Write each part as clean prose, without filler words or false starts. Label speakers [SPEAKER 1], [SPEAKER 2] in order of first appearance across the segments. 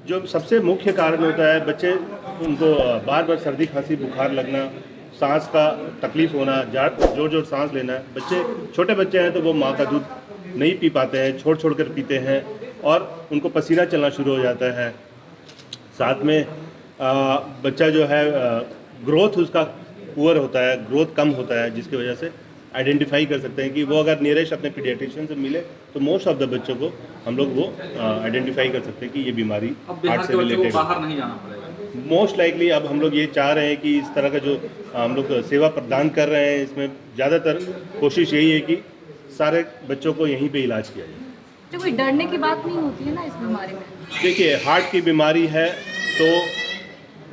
[SPEAKER 1] जो सबसे मुख्य कारण होता है, बच्चे उनको बार बार सर्दी खांसी बुखार लगना, सांस का तकलीफ होना, जोर जोर सांस लेना। बच्चे छोटे बच्चे हैं तो वो माँ का दूध नहीं पी पाते हैं, छोड़ छोड़ कर पीते हैं और उनको पसीना चलना शुरू हो जाता है। साथ में बच्चा जो है ग्रोथ उसका पुअर होता है, ग्रोथ कम होता है, जिसकी वजह से आइडेंटिफाई कर सकते हैं कि वो अगर नियरेस्ट अपने पीडियाट्रिशियन से मिले तो मोस्ट ऑफ द बच्चों को हम लोग वो आइडेंटिफाई कर सकते हैं कि ये बीमारी हार्ट से रिलेटेड।
[SPEAKER 2] बाहर नहीं जाना पड़ेगा
[SPEAKER 1] मोस्ट लाइकली अब हम लोग ये चाह रहे हैं कि इस तरह का जो हम लोग सेवा प्रदान कर रहे हैं, इसमें ज़्यादातर कोशिश यही है कि सारे बच्चों को यहीं पे इलाज किया जाए।
[SPEAKER 3] जो कोई डरने की बात नहीं होती है ना इस बीमारी में?
[SPEAKER 1] देखिए, हार्ट की बीमारी है तो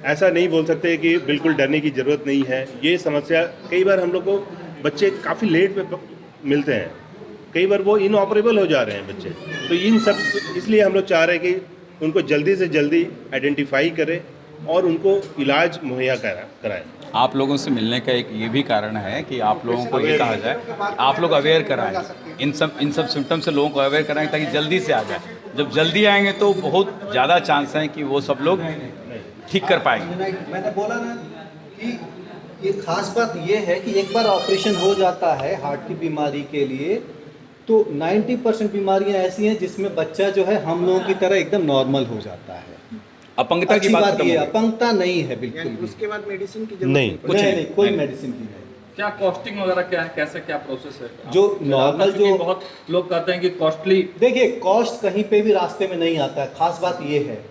[SPEAKER 1] ऐसा नहीं बोल सकते कि बिल्कुल डरने की ज़रूरत नहीं है। ये समस्या कई बार हम लोग को बच्चे काफ़ी लेट में मिलते हैं, कई बार वो इनऑपरेबल हो जा रहे हैं बच्चे, तो इन सब इसलिए हम लोग चाह रहे हैं कि उनको जल्दी से जल्दी आइडेंटिफाई करें और उनको इलाज मुहैया कराएं।
[SPEAKER 4] आप लोगों से मिलने का एक ये भी कारण है कि आप लोगों को ये कहा जाए, आप लोग अवेयर कराएं, इन सब सिम्टम्स से लोगों को अवेयर कराएं ताकि जल्दी से आ जाए। जब जल्दी आएंगे तो बहुत ज़्यादा चांस है कि वो सब लोग ठीक कर पाएंगे।
[SPEAKER 5] मैंने बोला ना कि ये खास बात ये है कि एक बार ऑपरेशन हो जाता है हार्ट की बीमारी के लिए तो 90% बीमारियां ऐसी हैं जिसमें बच्चा जो है हम लोगों की तरह एकदम नॉर्मल हो जाता है।
[SPEAKER 4] अपंगता की बात
[SPEAKER 5] ये अपंगता नहीं है बिल्कुल भी।
[SPEAKER 6] उसके बाद मेडिसिन की जरूरत
[SPEAKER 1] नहीं,
[SPEAKER 4] कुछ
[SPEAKER 5] नहीं, कोई मेडिसिन की नहीं।
[SPEAKER 2] क्या कॉस्टिंग वगैरह क्या है, कैसे क्या प्रोसेस है?
[SPEAKER 5] जो नॉर्मल जो
[SPEAKER 2] बहुत लोग कहते हैं कि कॉस्टली,
[SPEAKER 5] देखिए कॉस्ट कहीं पे भी रास्ते में नहीं आता है। खास बात ये है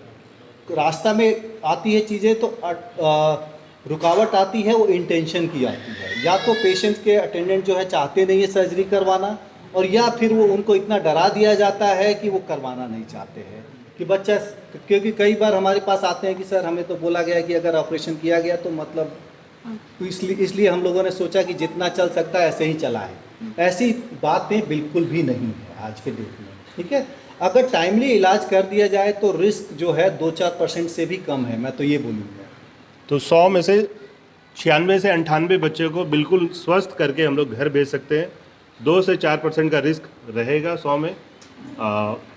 [SPEAKER 5] रास्ता में आती है चीज़ें तो रुकावट आती है वो इंटेंशन की आती है। या तो पेशेंट के अटेंडेंट जो है चाहते नहीं है सर्जरी करवाना, और या फिर वो उनको इतना डरा दिया जाता है कि वो करवाना नहीं चाहते हैं कि बच्चा, क्योंकि कई बार हमारे पास आते हैं कि सर हमें तो बोला गया कि अगर ऑपरेशन किया गया तो मतलब, तो इसलिए हम लोगों ने सोचा कि जितना चल सकता है ऐसे ही चलाएं। ऐसी बातें बिल्कुल भी नहीं है आज के डेट में। ठीक है, अगर टाइमली इलाज कर दिया जाए तो रिस्क जो है 2-4% से भी कम है, मैं तो ये बोलूँगा।
[SPEAKER 1] तो 100 में से 96 से 98 बच्चे को बिल्कुल स्वस्थ करके हम लोग घर भेज सकते हैं। 2 से 4% का रिस्क रहेगा 100 में।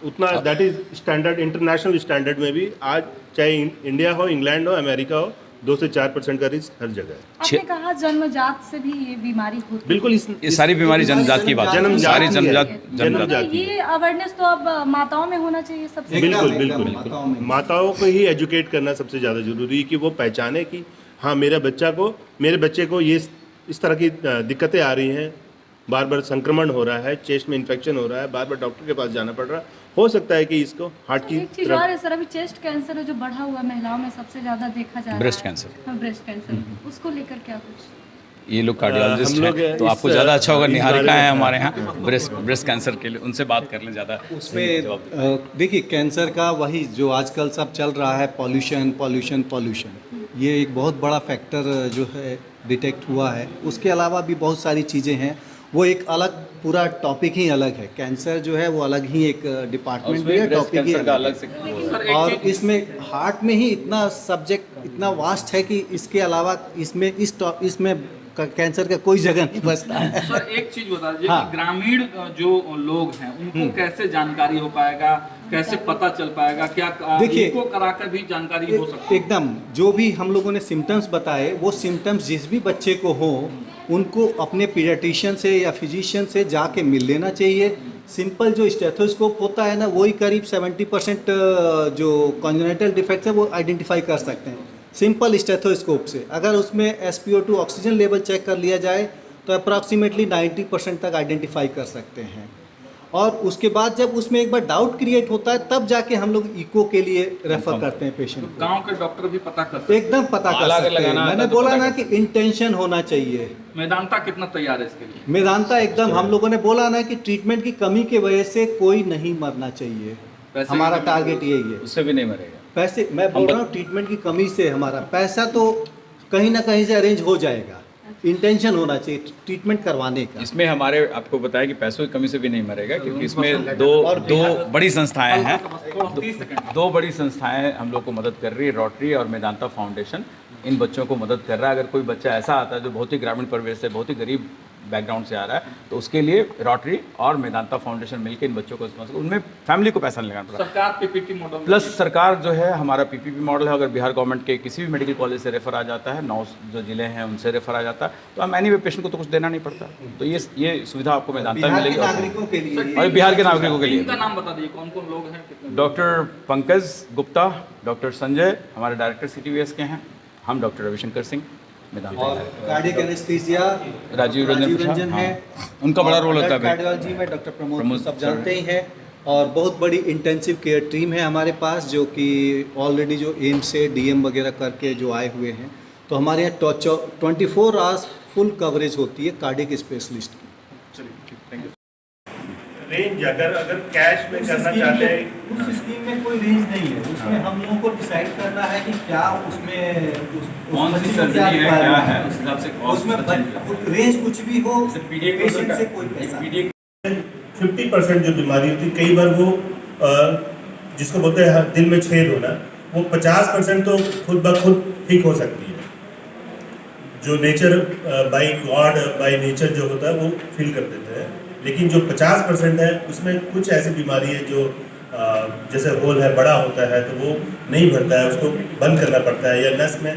[SPEAKER 1] उतना that is standard, international standard में भी आज चाहे इंडिया हो, इंग्लैंड हो, अमेरिका हो, 2 से 4% का रिस्क हर जगह है।
[SPEAKER 3] आपने कहा जन्मजात से भी ये बीमारी होती है।
[SPEAKER 1] बिल्कुल,
[SPEAKER 4] ये सारी बीमारी जन्मजात की बात है, सारी जन्मजात
[SPEAKER 3] तो ये अवेयरनेस तो अब माताओं में होना चाहिए सबसे।
[SPEAKER 1] बिल्कुल
[SPEAKER 5] एकदम,
[SPEAKER 1] बिल्कुल
[SPEAKER 5] माताओं
[SPEAKER 1] बिल्कुल
[SPEAKER 5] में।
[SPEAKER 1] माताओं को ही एजुकेट करना सबसे ज़्यादा ज़रूरी है कि वो पहचाने कि हाँ मेरे बच्चे को ये इस तरह की दिक्कतें आ रही हैं, बार बार संक्रमण हो रहा है, चेस्ट में इन्फेक्शन हो रहा है, बार बार डॉक्टर के पास जाना पड़ रहा है, हो सकता है कि इसको हार्ट की
[SPEAKER 3] एक चीज और है सर, अभी चेस्ट कैंसर है जो बढ़ा हुआ महिलाओं में सबसे ज्यादा देखा जा रहा है।
[SPEAKER 4] Breast cancer.
[SPEAKER 3] हाँ, ब्रेस्ट कैंसर, उसको लेकर क्या कुछ?
[SPEAKER 4] ये लोग कार्डियोलॉजिस्ट
[SPEAKER 1] हम लोग
[SPEAKER 4] हैं तो
[SPEAKER 1] इस-
[SPEAKER 4] आपको ज़्यादा अच्छा होगा।
[SPEAKER 1] इस
[SPEAKER 4] निहारिका
[SPEAKER 1] बारे में-
[SPEAKER 4] है हमारे यहाँ ब्रेस्ट कैंसर के लिए, उनसे बात कर लें ज़्यादा।
[SPEAKER 5] उसमें देखिए कैंसर का वही जो आजकल सब चल रहा है, पॉल्यूशन, ये एक बहुत बड़ा फैक्टर जो है डिटेक्ट हुआ है। उसके अलावा भी बहुत सारी चीज़ें हैं, वो एक अलग पूरा टॉपिक ही अलग है। कैंसर जो है वो अलग ही एक डिपार्टमेंट भी है, टॉपिक ही अलग है। और इसमें हार्ट में ही इतना सब्जेक्ट इतना वास्ट है कि इसके अलावा इसमें कैंसर का कोई जगह नहीं बचता है।
[SPEAKER 2] सर एक चीज बता दीजिए
[SPEAKER 5] हाँ।
[SPEAKER 2] कि ग्रामीण जो लोग हैं उनको कैसे जानकारी हो पाएगा, कैसे पता चल पाएगा? क्या
[SPEAKER 5] देखिए,
[SPEAKER 2] इनको कराकर भी जानकारी हो सकती है?
[SPEAKER 5] एकदम जो भी हम लोगों ने सिम्टम्स बताए वो सिम्टम्स जिस भी बच्चे को हो उनको अपने पीडियाट्रिशियन से या फिजिशियन से जाके मिल लेना चाहिए। सिंपल जो स्टेथोस्कोप होता है ना, वही करीब 70% जो कॉन्जेनिटल डिफेक्ट्स है वो आइडेंटिफाई कर सकते हैं सिंपल स्टेथोस्कोप से। अगर उसमें SpO2 ऑक्सीजन लेवल चेक कर लिया जाए तो अप्रॉक्सीमेटली 90% तक आइडेंटिफाई कर सकते हैं। और उसके बाद जब उसमें एक बार डाउट क्रिएट होता है तब जाके हम लोग इको के लिए रेफर करते हैं पेशेंट को।
[SPEAKER 2] गांव के डॉक्टर भी पता कर सकते हैं।
[SPEAKER 5] एकदम पता कर सकते हैं। मैंने बोला ना कि इंटेंशन होना चाहिए।
[SPEAKER 2] मैदानता कितना तैयार है इसके लिए?
[SPEAKER 5] मेदांता एकदम, हम लोगों ने बोला ना कि ट्रीटमेंट की कमी की वजह से कोई नहीं मरना चाहिए,
[SPEAKER 2] पैसे
[SPEAKER 5] हमारा
[SPEAKER 2] की
[SPEAKER 5] टारगेट यही है।
[SPEAKER 4] उससे भी नहीं मरेगा।
[SPEAKER 5] पैसे मैं बोल रहा हूँ ट्रीटमेंट की कमी से हमारा पैसा तो कहीं ना कहीं से अरेंज हो जाएगा, इंटेंशन होना चाहिए ट्रीटमेंट करवाने का।
[SPEAKER 4] इसमें हमारे आपको बताया कि पैसों की कमी से भी नहीं मरेगा, क्योंकि इसमें दो बड़ी संस्थाएं हैं,
[SPEAKER 2] 30 सेकंड।
[SPEAKER 4] दो बड़ी संस्थाएं हम लोग को मदद कर रही है। रोटरी और मेदांता फाउंडेशन इन बच्चों को मदद कर रहा है। अगर कोई बच्चा ऐसा आता है जो बहुत ही ग्रामीण परिवेश से, बहुत ही गरीब बैकग्राउंड से आ रहा है, तो उसके लिए रोटरी और मेदांता फाउंडेशन मिलकर इन बच्चों को स्पॉन्सर, उनमें फैमिली को पैसा नहीं लगाना पड़ा।
[SPEAKER 2] सरकार पीपीटी मॉडल
[SPEAKER 4] प्लस सरकार जो है हमारा पीपीपी मॉडल है, अगर बिहार गवर्नमेंट के किसी भी मेडिकल कॉलेज से रेफर आ जाता है, 9 जो जिले हैं उनसे रेफर आ जाता है, तो हम एनी वे पेशेंट को तो कुछ देना नहीं पड़ता। तो ये सुविधा आपको मेदांता में
[SPEAKER 5] बिहार के
[SPEAKER 4] मिलेगी
[SPEAKER 5] नागरिकों के लिए
[SPEAKER 4] और बिहार के नागरिकों के लिए।
[SPEAKER 2] इनका नाम बता दीजिए, कौन कौन लोग हैं, कितने?
[SPEAKER 4] डॉक्टर पंकज गुप्ता, डॉक्टर संजय हमारे डायरेक्टर CTVS के हैं, हम डॉक्टर रविशंकर सिंह मेदांता
[SPEAKER 5] और
[SPEAKER 4] के।
[SPEAKER 5] कार्डियक एनेस्थीसिया
[SPEAKER 4] राजीव रंजन
[SPEAKER 5] है,
[SPEAKER 4] हाँ, उनका बड़ा रोल होता है भाई।
[SPEAKER 5] कार्डियोलॉजी में डॉक्टर प्रमोद
[SPEAKER 4] प्रमोद
[SPEAKER 5] सब
[SPEAKER 4] सर।
[SPEAKER 5] जानते ही हैं। और बहुत बड़ी इंटेंसिव केयर टीम है हमारे पास, जो कि ऑलरेडी जो एम्स से DM वगैरह करके जो आए हुए हैं। तो हमारे यहाँ 24 आवर्स फुल कवरेज होती है कार्डियक स्पेशलिस्ट की।
[SPEAKER 1] रेंज अगर कैश में करना चाहते हैं,
[SPEAKER 5] उस स्कीम में कोई रेंज नहीं है, उसमें हम लोगों को डिसाइड करना है कि क्या उसमें
[SPEAKER 4] कौन सी सर्जरी है, क्या है, उस हिसाब से
[SPEAKER 5] उसमें रेंज कुछ भी हो, पेशेंट से कोई पैसा
[SPEAKER 1] 50% जो बीमारी होती है, कई बार वो जिसको बोलते हैं दिल में छेद होना, वो 50% तो खुद ब खुद ठीक हो सकती है। जो nature by God by nature जो होता है वो फील कर देते हैं। लेकिन जो 50% है उसमें कुछ ऐसी बीमारी है जो जैसे होल है, बड़ा होता है तो वो नहीं भरता है, उसको बंद करना पड़ता है। या नस में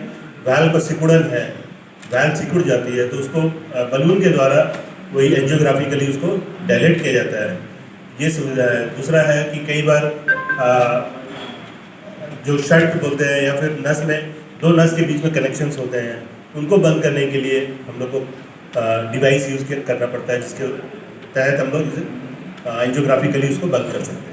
[SPEAKER 1] वैल्व का सिकुड़न है, वैल्व सिकुड़ जाती है तो उसको बलून के द्वारा वही एंजियोग्राफिकली उसको डायलेट किया जाता है, ये सुविधा है। दूसरा है कि कई बार जो शंट बोलते हैं या फिर नस में 2 नस के बीच में कनेक्शंस होते हैं, उनको बंद करने के लिए हम लोग को डिवाइस यूज़ करना पड़ता है, जिसके तहत हम लोग एंजियोग्राफिकली उसको बंद कर सकते हैं।